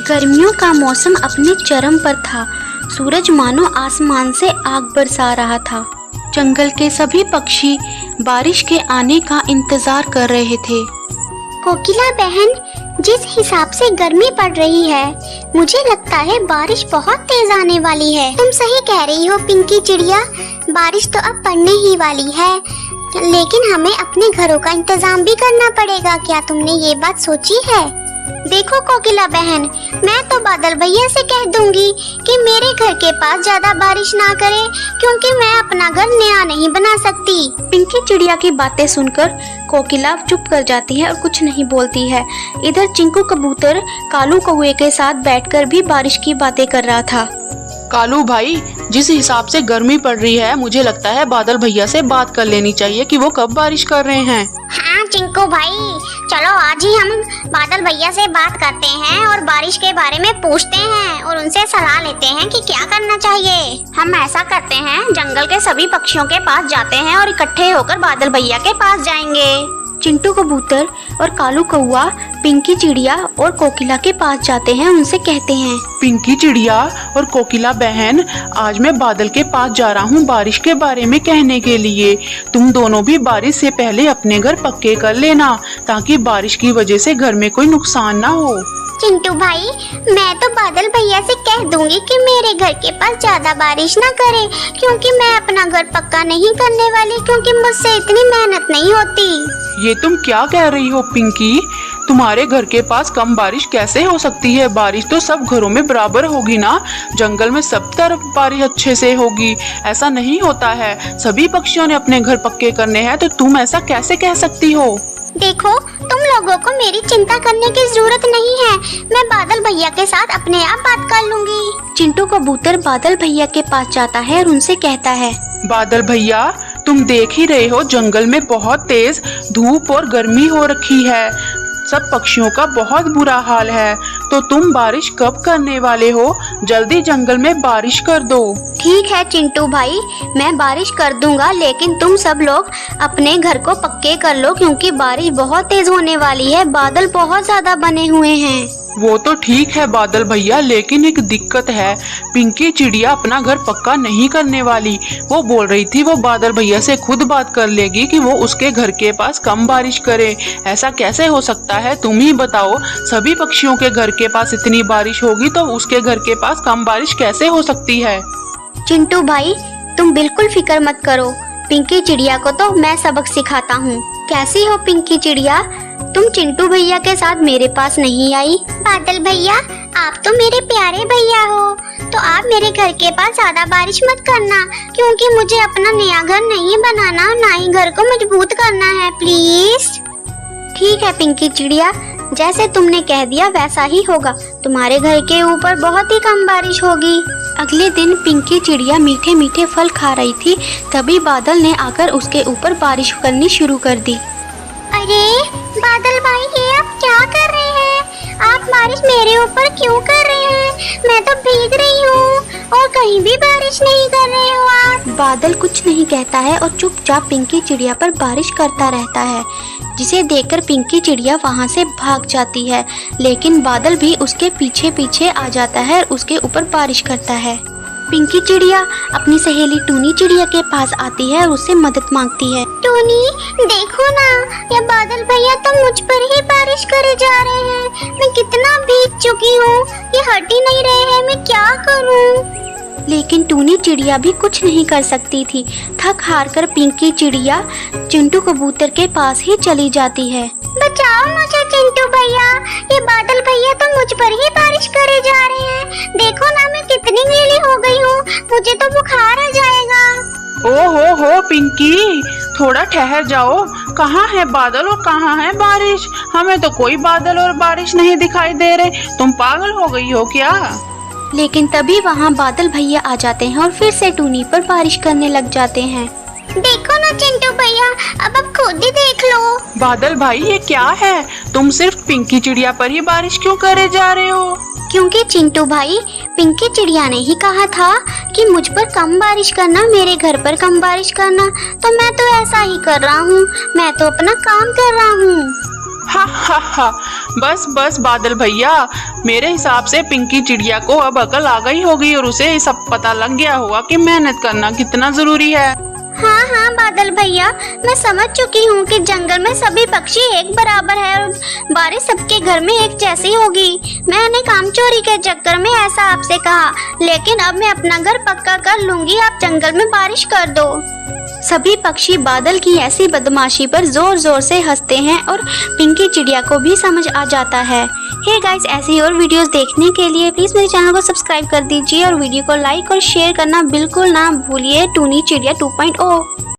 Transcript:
गर्मियों का मौसम अपने चरम पर था। सूरज मानो आसमान से आग बरसा रहा था। जंगल के सभी पक्षी बारिश के आने का इंतजार कर रहे थे। कोकिला बहन, जिस हिसाब से गर्मी पड़ रही है, मुझे लगता है बारिश बहुत तेज आने वाली है। तुम सही कह रही हो पिंकी चिड़िया, बारिश तो अब पड़ने ही वाली है, लेकिन हमें अपने घरों का इंतजाम भी करना पड़ेगा। क्या तुमने ये बात सोची है? देखो कोकिला बहन, मैं तो बादल भैया से कह दूंगी कि मेरे घर के पास ज्यादा बारिश ना करे, क्योंकि मैं अपना घर नया नहीं बना सकती। पिंकी चिड़िया की बातें सुनकर कोकिला चुप कर जाती है और कुछ नहीं बोलती है। इधर चिंकू कबूतर कालू कौवे के साथ बैठकर भी बारिश की बातें कर रहा था। कालू भाई, जिस हिसाब से गर्मी पड़ रही है, मुझे लगता है बादल भैया से बात कर लेनी चाहिए कि वो कब बारिश कर रहे हैं। हाँ चिंकू भाई, चलो आज ही हम बादल भैया से बात करते हैं और बारिश के बारे में पूछते हैं और उनसे सलाह लेते हैं कि क्या करना चाहिए। हम ऐसा करते हैं, जंगल के सभी पक्षियों के पास जाते हैं और इकट्ठे होकर बादल भैया के पास जाएंगे। चिंटू कबूतर और कालू कौवा पिंकी चिड़िया और कोकिला के पास जाते हैं। उनसे कहते हैं, पिंकी चिड़िया और कोकिला बहन, आज मैं बादल के पास जा रहा हूँ बारिश के बारे में कहने के लिए। तुम दोनों भी बारिश से पहले अपने घर पक्के कर लेना, ताकि बारिश की वजह से घर में कोई नुकसान ना हो। चिंटू भाई, मैं तो बादल भैया से कह दूंगी कि मेरे घर के पास ज्यादा बारिश ना करे, क्योंकि मैं अपना घर पक्का नहीं करने वाली, क्योंकि मुझसे इतनी मेहनत नहीं होती। ये तुम क्या कह रही हो पिंकी? तुम्हारे घर के पास कम बारिश कैसे हो सकती है? बारिश तो सब घरों में बराबर होगी ना। जंगल में सब तरफ बारिश अच्छे से होगी। ऐसा नहीं होता है, सभी पक्षियों ने अपने घर पक्के करने हैं, तो तुम ऐसा कैसे कह सकती हो? देखो, तुम लोगों को मेरी चिंता करने की जरूरत नहीं है। मैं बादल भैया के साथ अपने आप बात कर लूंगी। चिंटू कबूतर बादल भैया के पास जाता है और उनसे कहता है, बादल भैया, तुम देख ही रहे हो जंगल में बहुत तेज धूप और गर्मी हो रखी है। सब पक्षियों का बहुत बुरा हाल है, तो तुम बारिश कब करने वाले हो? जल्दी जंगल में बारिश कर दो। ठीक है चिंटू भाई, मैं बारिश कर दूंगा, लेकिन तुम सब लोग अपने घर को पक्के कर लो, क्योंकि बारिश बहुत तेज होने वाली है। बादल बहुत ज्यादा बने हुए हैं। वो तो ठीक है बादल भैया, लेकिन एक दिक्कत है। पिंकी चिड़िया अपना घर पक्का नहीं करने वाली। वो बोल रही थी वो बादल भैया से खुद बात कर लेगी कि वो उसके घर के पास कम बारिश करे। ऐसा कैसे हो सकता है? तुम ही बताओ। सभी पक्षियों के घर के पास इतनी बारिश होगी, तो उसके घर के पास कम बारिश कैसे हो सकती है? चिंटू भाई, तुम बिल्कुल फिक्र मत करो। पिंकी चिड़िया को तो मैं सबक सिखाता हूँ। कैसी हो पिंकी चिड़िया? तुम चिंटू भैया के साथ मेरे पास नहीं आई? बादल भैया, आप तो मेरे प्यारे भैया हो, तो आप मेरे घर के पास ज्यादा बारिश मत करना, क्योंकि मुझे अपना नया घर नहीं बनाना, ना ही घर को मजबूत करना है, प्लीज। ठीक है पिंकी चिड़िया, जैसे तुमने कह दिया वैसा ही होगा। तुम्हारे घर के ऊपर बहुत ही कम बारिश होगी। अगले दिन पिंकी चिड़िया मीठे मीठे फल खा रही थी, तभी बादल ने आकर उसके ऊपर बारिश करनी शुरू कर दी। अरे बादल भाई, ये आप क्या कर रहे हैं? आप बारिश मेरे ऊपर क्यों कर रहे हैं? मैं तो भीग रही हूँ और कहीं भी बारिश नहीं कर रहे हो आप। बादल कुछ नहीं कहता है और चुपचाप पिंकी चिड़िया पर बारिश करता रहता है, जिसे देखकर पिंकी चिड़िया वहाँ से भाग जाती है। लेकिन बादल भी उसके पीछे पीछे आ जाता है और उसके ऊपर बारिश करता है। पिंकी चिड़िया अपनी सहेली टूनी चिड़िया के पास आती है और उससे मदद मांगती है। टूनी, देखो ना, ये बादल भैया तो मुझ पर ही बारिश करे जा रहे हैं। मैं कितना भीग चुकी हूँ, ये हट ही नहीं रहे हैं, मैं क्या करूँ? लेकिन टूनी चिड़िया भी कुछ नहीं कर सकती थी। थक हार कर पिंकी चिड़िया चिंटू कबूतर के पास ही चली जाती है। बचाओ मुझे चिंटू भैया, ये बादल भैया तो मुझ पर ही बारिश करे जा रहे हैं। देखो ना, मैं कितनी गीली हो गई हूँ, मुझे तो बुखार आ जाएगा। हो पिंकी, थोड़ा ठहर जाओ। कहाँ है बादल और कहाँ है बारिश? हमें तो कोई बादल और बारिश नहीं दिखाई दे रहे। तुम पागल हो गई हो क्या? लेकिन तभी वहाँ बादल भैया आ जाते हैं और फिर से टूनी पर बारिश करने लग जाते हैं। देखो ना चिंटू भैया, अब आप खुद ही देख लो। बादल भाई, ये क्या है? तुम सिर्फ पिंकी चिड़िया पर ही बारिश क्यों करे जा रहे हो? क्योंकि चिंटू भाई, पिंकी चिड़िया ने ही कहा था कि मुझ पर कम बारिश करना, मेरे घर पर कम बारिश करना, तो मैं तो ऐसा ही कर रहा हूँ। मैं तो अपना काम कर रहा हूँ। हा हा हा। बस बस बादल भैया, मेरे हिसाब से पिंकी चिड़िया को अब अकल आ गई होगी और उसे सब पता लग गया होगा कि मेहनत करना कितना जरूरी है। हाँ हाँ बादल भैया, मैं समझ चुकी हूँ कि जंगल में सभी पक्षी एक बराबर है और बारिश सबके घर में एक जैसी होगी। मैंने काम चोरी के चक्कर में ऐसा आपसे कहा, लेकिन अब मैं अपना घर पक्का कर लूंगी। आप जंगल में बारिश कर दो। सभी पक्षी बादल की ऐसी बदमाशी पर जोर जोर से हंसते हैं और पिंकी चिड़िया को भी समझ आ जाता है। हे गाइस, ऐसी और वीडियोस देखने के लिए प्लीज मेरे चैनल को सब्सक्राइब कर दीजिए और वीडियो को लाइक और शेयर करना बिल्कुल ना भूलिए। टूनी चिड़िया 2.0।